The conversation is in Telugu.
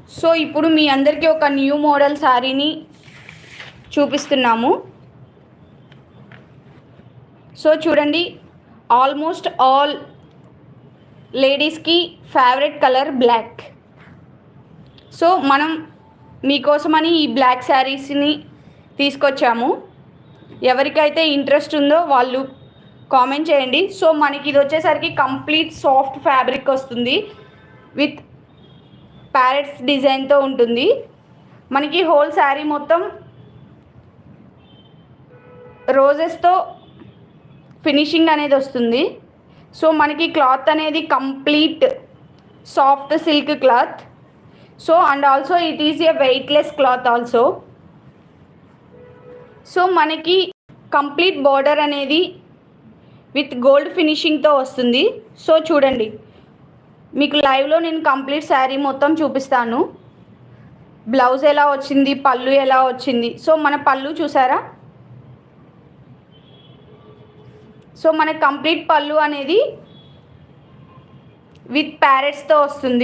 సో ఇప్పుడు మీ అందరికీ ఒక న్యూ మోడల్ శారీని చూపిస్తున్నాము. సో చూడండి, ఆల్మోస్ట్ ఆల్ లేడీస్కి ఫేవరెట్ కలర్ బ్లాక్. సో మనం మీకోసమని ఈ బ్లాక్ శారీస్ని తీసుకొచ్చాము. ఎవరికైతే ఇంట్రెస్ట్ ఉందో వాళ్ళు కామెంట్ చేయండి. సో మనకి ఇది వచ్చేసరికి కంప్లీట్ సాఫ్ట్ ఫ్యాబ్రిక్ వస్తుంది, విత్ ప్యారెట్స్ డిజైన్తో ఉంటుంది. మనకి హోల్ శారీ మొత్తం రోజెస్తో ఫినిషింగ్ అనేది వస్తుంది. సో మనకి క్లాత్ అనేది complete soft silk cloth. So and also it is a weightless cloth also. So మనకి కంప్లీట్ బార్డర్ అనేది విత్ గోల్డ్ ఫినిషింగ్తో వస్తుంది. సో చూడండి, మీకు లైవ్లో నేను కంప్లీట్ శారీ మొత్తం చూపిస్తాను. బ్లౌజ్ ఎలా వచ్చింది, పళ్ళు ఎలా వచ్చింది. సో మన పళ్ళు చూసారా? సో మన కంప్లీట్ పళ్ళు అనేది విత్ ప్యారెట్స్తో వస్తుంది.